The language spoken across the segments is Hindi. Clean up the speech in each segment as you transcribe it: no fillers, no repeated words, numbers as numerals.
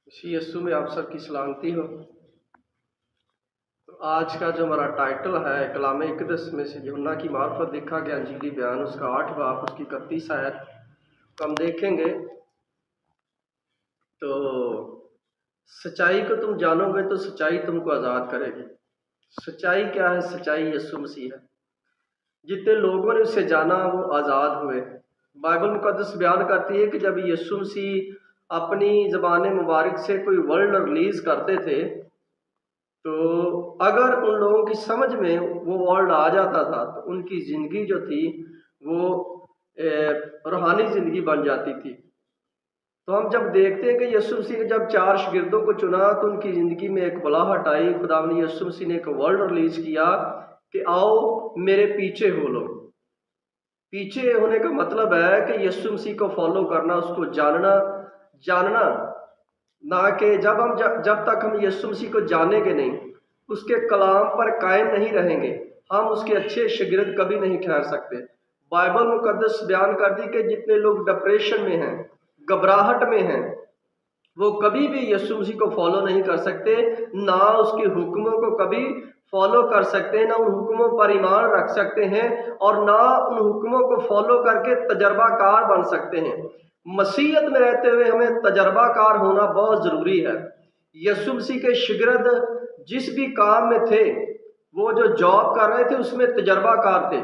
मसीह यीशु में आप सबकी सलामती हो। तो आज का जो हमारा टाइटल है कलाम इकदस में से यूहन्ना की मार्फत देखा गया अंजीली बयान, उसका 8 बाब उसकी 31 आयत को हम देखेंगे। तो सच्चाई को तुम जानोगे तो सच्चाई तुमको आज़ाद करेगी। सच्चाई क्या है? सच्चाई यीशु मसीह है। जितने लोगों ने उसे जाना वो आज़ाद हुए। बाइबल मुकद्दस बयान करती है कि जब यीशु मसीह अपनी ज़बान मुबारक से कोई वर्ड रिलीज़ करते थे तो अगर उन लोगों की समझ में वो वर्ड आ जाता था तो उनकी ज़िंदगी जो थी वो रूहानी ज़िंदगी बन जाती थी। तो हम जब देखते हैं कि यीशु मसीह ने जब 4 शागिर्दों को चुना तो उनकी ज़िंदगी में एक बुलाहट आई। खुदा ने यीशु मसीह ने एक वर्ड रिलीज़ किया कि आओ मेरे पीछे हो लो। पीछे होने का मतलब है कि यीशु मसीह को फॉलो करना, उसको जानना ना कि जब तक हम यीशु मसीह को जानेंगे नहीं, उसके कलाम पर कायम नहीं रहेंगे, हम उसके अच्छे शागिर्द कभी नहीं ठहर सकते। बाइबल मुकद्दस बयान करती कि जितने लोग डिप्रेशन में हैं, घबराहट में हैं, वो कभी भी यीशु मसीह को फॉलो नहीं कर सकते, ना उसके हुक्मों को कभी फॉलो कर सकते हैं, ना उन हुक्मों पर ईमान रख सकते हैं और ना उन हुक्मों को फॉलो करके तजर्बाकार बन सकते हैं। मसीहत में रहते हुए हमें तजर्बाकार होना बहुत ज़रूरी है। यीशु मसीह के शागिर्द जिस भी काम में थे, वो जो जॉब कर रहे थे उसमें तजर्बाकार थे।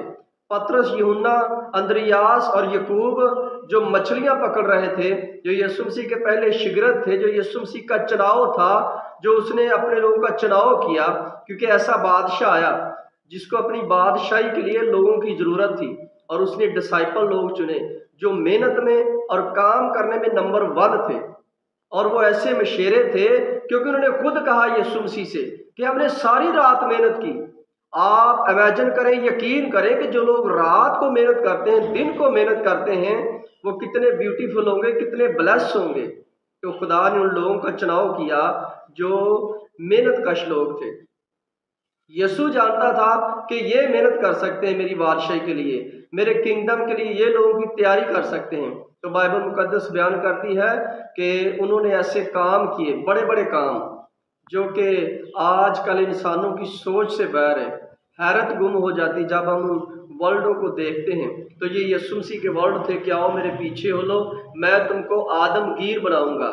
पतरस, यूहन्ना, अंद्रियास और यकूब जो मछलियां पकड़ रहे थे, जो यीशु मसीह के पहले शागिर्द थे, जो यीशु मसीह का चुनाव था, जो उसने अपने लोगों का चुनाव किया, क्योंकि ऐसा बादशाह आया जिसको अपनी बादशाही के लिए लोगों की जरूरत थी और उसने डिसाइपल लोग चुने जो मेहनत में और काम करने में नंबर 1 थे। और वो ऐसे मशेरे थे क्योंकि उन्होंने खुद कहा यीशु मसीह से कि हमने सारी रात मेहनत की। आप इमेजिन करें, यकीन करें कि जो लोग रात को मेहनत करते हैं, दिन को मेहनत करते हैं, वो कितने ब्यूटीफुल होंगे, कितने ब्लेस होंगे। तो खुदा ने उन लोगों का चुनाव किया जो मेहनत कश लोग थे। यीशु जानता था कि ये मेहनत कर सकते हैं मेरी बादशाही के लिए, मेरे किंगडम के लिए, ये लोगों की तैयारी कर सकते हैं। तो बाइबल मुकद्दस बयान करती है कि उन्होंने ऐसे काम किए, बड़े बड़े काम, जो कि आजकल इंसानों की सोच से बाहर है। हैरत गुम हो जाती जब हम वर्ल्डों को देखते हैं। तो ये यीशु मसीह के वर्ड थे कि आओ मेरे पीछे हो लो, मैं तुमको आदमगीर बनाऊंगा।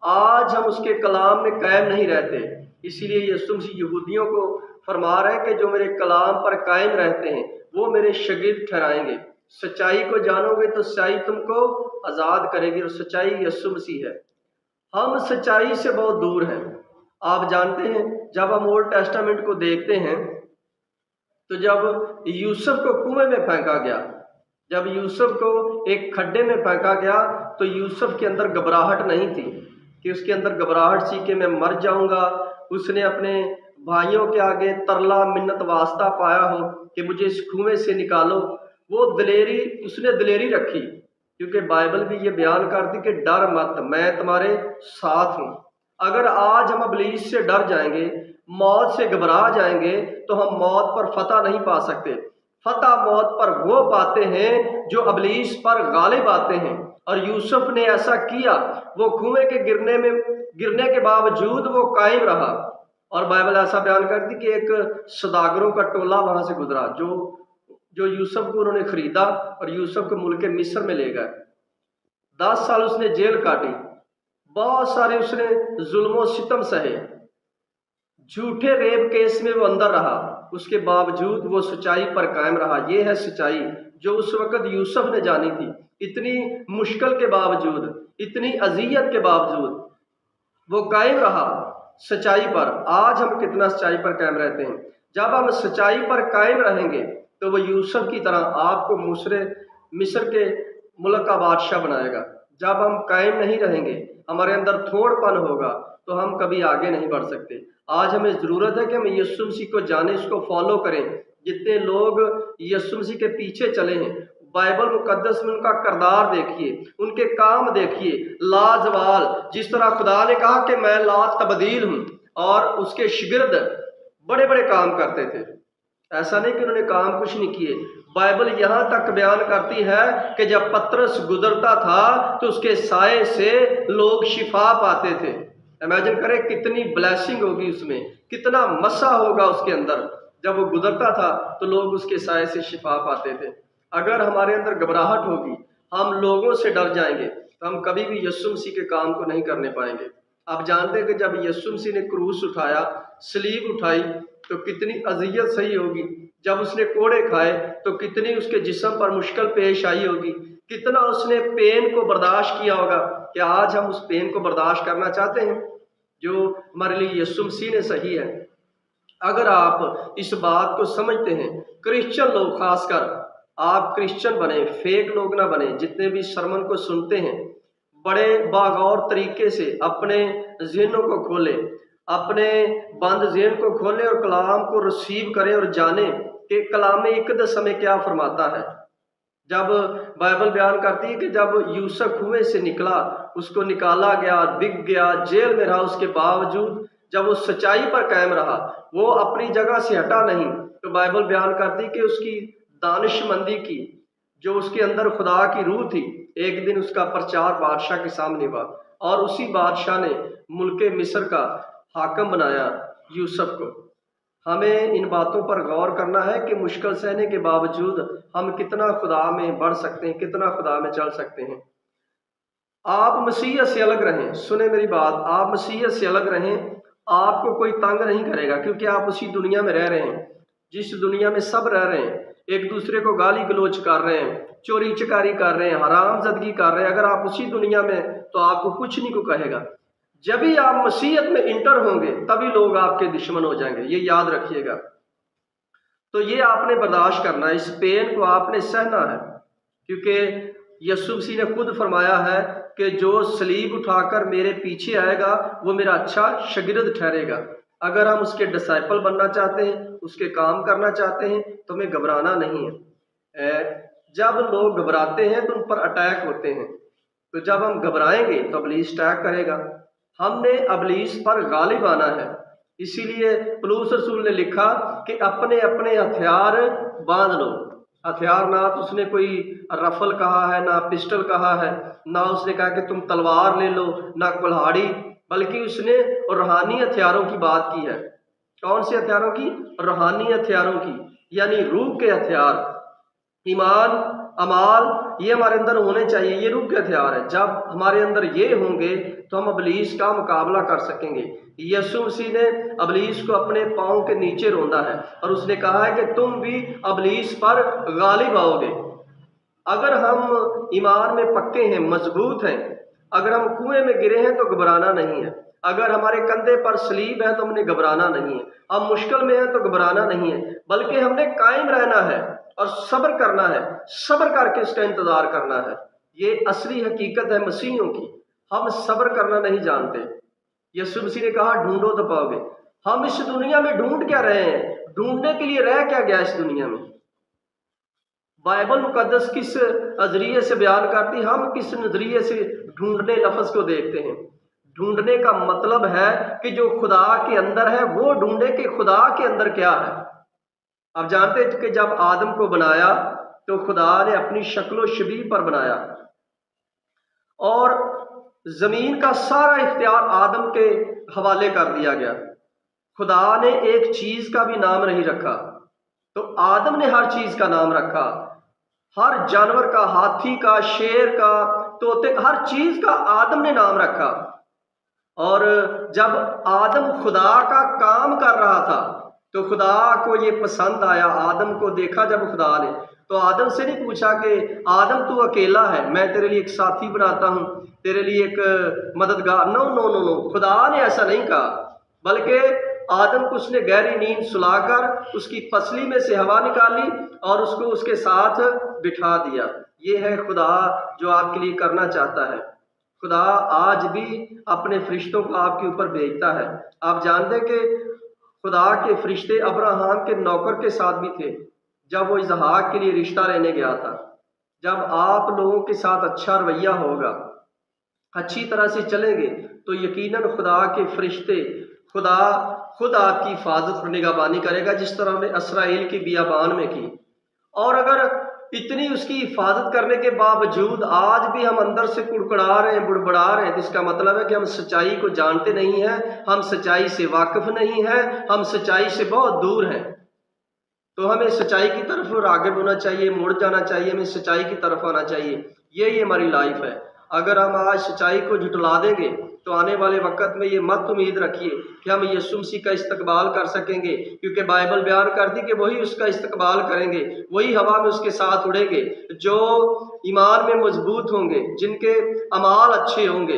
आज हम उसके कलाम में कायम नहीं रहते, इसीलिए यीशु मसीह यहूदियों को फरमा रहे हैं कि जो मेरे कलाम पर कायम रहते हैं वो मेरे शागिर्द ठहराएंगे। सच्चाई को जानोगे तो सच्चाई तुमको आज़ाद करेगी और सच्चाई यीशु मसीह है। हम सच्चाई से बहुत दूर हैं। आप जानते हैं जब हम ओल्ड टेस्टामेंट को देखते हैं तो जब यूसुफ को कुएं में फेंका गया, जब यूसुफ को एक खड्डे में फेंका गया तो यूसुफ के अंदर घबराहट नहीं थी कि उसके अंदर घबराहट सी कि मैं मर जाऊंगा। उसने अपने भाइयों के आगे तरला मिन्नत वास्ता पाया हो कि मुझे इस कुएं से निकालो। वो दिलेरी, उसने दिलेरी रखी, क्योंकि बाइबल भी ये बयान करती कि डर मत, मैं तुम्हारे साथ हूँ। अगर आज हम इब्लीस से डर जाएंगे, मौत से घबरा जाएंगे, तो हम मौत पर फतह नहीं पा सकते। फतह मौत पर वो पाते हैं जो इब्लीस पर गालिब आते हैं। और यूसुफ ने ऐसा किया, वो कुएं के गिरने के बावजूद वो कायम रहा। और बाइबल ऐसा बयान करती कि एक सौदागरों का टोला वहां से गुजरा जो यूसुफ को उन्होंने खरीदा और यूसुफ को मुल्क मिस्र में ले गए। 10 साल उसने जेल काटी, बहुत सारे उसने जुल्मों सितम सहे, झूठे रेप केस में वो अंदर रहा, उसके बावजूद वो सच्चाई पर कायम रहा। ये है सच्चाई जो उस वक्त यूसुफ ने जानी थी। इतनी मुश्किल के बावजूद, इतनी अजियत के बावजूद वो कायम रहा सच्चाई पर। आज हम कितना सच्चाई पर कायम रहते हैं? जब हम सच्चाई पर कायम रहेंगे तो वो यूसुफ की तरह आपको मिस्र के मुल्क का बादशाह बनाएगा। जब हम कायम नहीं रहेंगे, हमारे अंदर थोड़पन होगा, तो हम कभी आगे नहीं बढ़ सकते। आज हमें ज़रूरत है कि हम यीशु मसीह को जाने, उसको फॉलो करें। जितने लोग यीशु मसीह के पीछे चले हैं, बाइबल मुकद्दस में उनका किरदार देखिए, उनके काम देखिए, लाजवाल। जिस तरह खुदा ने कहा कि मैं ला तब्दील हूँ, और उसके शागिर्द बड़े बड़े काम करते थे। ऐसा नहीं कि उन्होंने काम कुछ नहीं किए। बाइबल यहाँ तक बयान करती है कि जब पतरस गुजरता था तो उसके साए से लोग शिफा पाते थे। इमेजिन करें कितनी ब्लेसिंग होगी उसमें, कितना मसा होगा उसके अंदर। जब वो गुजरता था तो लोग उसके साय से शिफा पाते थे। अगर हमारे अंदर घबराहट होगी, हम लोगों से डर जाएंगे, तो हम कभी भी यीशु मसीह के काम को नहीं करने पाएंगे। आप जानते हैं कि जब यीशु मसीह ने क्रूस उठाया, सलीब उठाई, तो कितनी अजियत सही होगी। जब उसने कोड़े खाए तो कितनी उसके जिस्म पर मुश्किल पेश आई होगी, कितना उसने पेन को बर्दाश्त किया होगा। क्या आज हम उस पेन को बर्दाश्त करना चाहते हैं जो हमारे लिए यीशु मसीह ने सही है? अगर आप इस बात को समझते हैं, क्रिश्चियन लोग खासकर, आप क्रिश्चियन बने, फेक लोग ना बने। जितने भी सरमन को सुनते हैं, बड़े बागौर तरीके से अपने ज़हनों को खोलें, अपने बंद ज़हन को खोलें और कलाम को रिसीव करें और जानें कि कलाम इक़दस हमें क्या फरमाता है। जब बाइबल बयान करती है कि जब यूसुफ कुएं से निकला, उसको निकाला गया, बिक गया, जेल में रहा, उसके बावजूद जब वो सच्चाई पर कायम रहा, वो अपनी जगह से हटा नहीं, तो बाइबल बयान करती कि उसकी दानिशमंदी की, जो उसके अंदर खुदा की रूह थी, एक दिन उसका प्रचार बादशाह के सामने हुआ और उसी बादशाह ने मुल्के मिस्र का हाकम बनाया यूसुफ को। हमें इन बातों पर गौर करना है कि मुश्किल सहने के बावजूद हम कितना खुदा में बढ़ सकते हैं, कितना खुदा में चल सकते हैं। आप मसीह से अलग रहें, सुने मेरी बात, आप मसीह से अलग रहें। आपको कोई तंग नहीं करेगा, क्योंकि आप उसी दुनिया में रह रहे हैं जिस दुनिया में सब रह रहे हैं। एक दूसरे को गाली गलोच कर रहे हैं, चोरी चकारी कर रहे हैं, हरामजदगी कर रहे हैं। अगर आप उसी दुनिया में, तो आपको कुछ नहीं को कहेगा। जब भी आप मसीहत में इंटर होंगे, तभी लोग आपके दुश्मन हो जाएंगे, ये याद रखिएगा। तो ये आपने बर्दाश्त करना है, इस पेन को आपने सहना है, क्योंकि यीशु मसीह ने खुद फरमाया है कि जो सलीब उठाकर मेरे पीछे आएगा वो मेरा अच्छा शागिर्द ठहरेगा। अगर हम उसके डिसाइपल बनना चाहते हैं, उसके काम करना चाहते हैं, तो हमें घबराना नहीं है। जब लोग घबराते हैं तो उन पर अटैक होते हैं, तो जब हम घबराएंगे तो इब्लीस अटैक करेगा। हमने इब्लीस पर गालिब आना है। इसीलिए पौलुस रसूल ने लिखा कि अपने अपने हथियार बांध लो। हथियार ना तो उसने कोई रफल कहा है, ना पिस्टल कहा है, ना उसने कहा कि तुम तलवार ले लो, ना कुल्हाड़ी, बल्कि उसने रूहानी हथियारों की बात की है। कौन से हथियारों की? रूहानी हथियारों की, यानी रूह के हथियार। ईमान, अमाल, ये हमारे अंदर होने चाहिए, ये रूह के हथियार है। जब हमारे अंदर ये होंगे तो हम इब्लीस का मुकाबला कर सकेंगे। यीशु मसीह ने इब्लीस को अपने पांव के नीचे रौंदा है और उसने कहा है कि तुम भी इब्लीस पर गालिब आओगे। अगर हम ईमान में पक्के हैं, मजबूत हैं, अगर हम कुएं में गिरे हैं तो घबराना नहीं है। अगर हमारे कंधे पर सलीब है तो हमने घबराना नहीं है। हम मुश्किल में हैं तो घबराना नहीं है, बल्कि हमने कायम रहना है और सब्र करना है, सब्र करके इसका इंतजार करना है। ये असली हकीकत है मसीहियों की। हम सब्र करना नहीं जानते। यीशु मसीह ने कहा ढूंढो तो पाओगे। हम इस दुनिया में ढूंढ क्या रहे हैं? ढूंढने के लिए रह क्या गया इस दुनिया में? बाइबल मुकद्दस किस नजरिए से बयान करती, हम किस नजरिए से ढूंढने लफ्ज को देखते हैं? ढूंढने का मतलब है कि जो खुदा के अंदर है वो ढूंढे कि खुदा के अंदर क्या है। आप जानते हैं कि जब आदम को बनाया तो खुदा ने अपनी शक्लो शबीह पर बनाया और जमीन का सारा इख्तियार आदम के हवाले कर दिया गया। खुदा ने एक चीज का भी नाम नहीं रखा, तो आदम ने हर चीज का नाम रखा। हर जानवर का, हाथी का, शेर का, तोते का, हर चीज का आदम ने नाम रखा। और जब आदम खुदा का काम कर रहा था तो खुदा को ये पसंद आया। आदम को देखा जब खुदा ने, तो आदम से नहीं पूछा कि आदम तू अकेला है, मैं तेरे लिए एक साथी बनाता हूं, तेरे लिए एक मददगार। नो नो नो नो, खुदा ने ऐसा नहीं कहा, बल्कि आदम को उसने गहरी नींद सुलाकर उसकी पसली में से हवा निकाली और उसको उसके साथ बिठा दिया। ये है खुदा जो आपके लिए करना चाहता है। खुदा आज भी अपने फरिश्तों को आपके ऊपर भेजता है। आप जानते हैं कि खुदा के फरिश्ते अब्राहम के नौकर के साथ भी थे जब वो इसहाक के लिए रिश्ता लेने गया था। जब आप लोगों के साथ अच्छा रवैया होगा, अच्छी तरह से चलेंगे, तो यकीनन खुदा के फरिश्ते, खुदा खुद आपकी हिफाजत और निगहबानी करेगा, जिस तरह हमने इसराइल की बियाबान में की। और अगर इतनी उसकी हिफाजत करने के बावजूद आज भी हम अंदर से कुड़कुड़ा रहे हैं, बुड़बुड़ा रहे हैं, तो इसका मतलब है कि हम सच्चाई को जानते नहीं हैं, हम सच्चाई से वाकिफ नहीं हैं, हम सच्चाई से बहुत दूर हैं। तो हमें सच्चाई की तरफ राग़िब होना चाहिए, मुड़ जाना चाहिए, हमें सच्चाई की तरफ आना चाहिए। यही हमारी लाइफ है। अगर हम आज सच्चाई को झुटला देंगे तो आने वाले वक्त में ये मत उम्मीद रखिए कि हम यीशु मसीह का इस्तकबाल कर सकेंगे, क्योंकि बाइबल बयान करती कि वही उसका इस्तकबाल करेंगे, वही हवा में उसके साथ उड़ेंगे जो ईमान में मजबूत होंगे, जिनके अमाल अच्छे होंगे,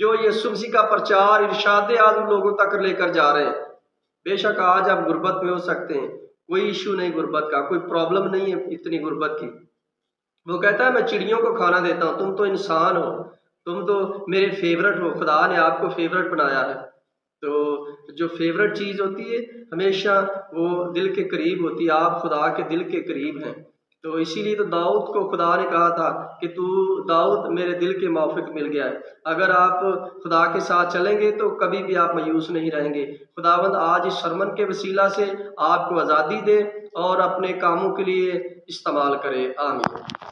जो यीशु मसीह का प्रचार इरशाद आज़म लोगों तक लेकर जा रहे हैं। बेशक आज आप गुर्बत में हो सकते हैं, कोई इशू नहीं गुर्बत का, कोई प्रॉब्लम नहीं है इतनी गुर्बत की। वो कहता है मैं चिड़ियों को खाना देता हूँ, तुम तो इंसान हो, तुम तो मेरे फेवरेट हो, खुदा ने आपको फेवरेट बनाया है। तो जो फेवरेट चीज़ होती है हमेशा वो दिल के करीब होती है, आप खुदा के दिल के करीब हैं। तो इसीलिए तो दाऊद को खुदा ने कहा था कि तू दाऊद मेरे दिल के माफिक मिल गया है। अगर आप खुदा के साथ चलेंगे तो कभी भी आप मायूस नहीं रहेंगे। खुदावंद आज इस सरमन के वसीला से आपको आज़ादी दे और अपने कामों के लिए इस्तेमाल करे। आमीन।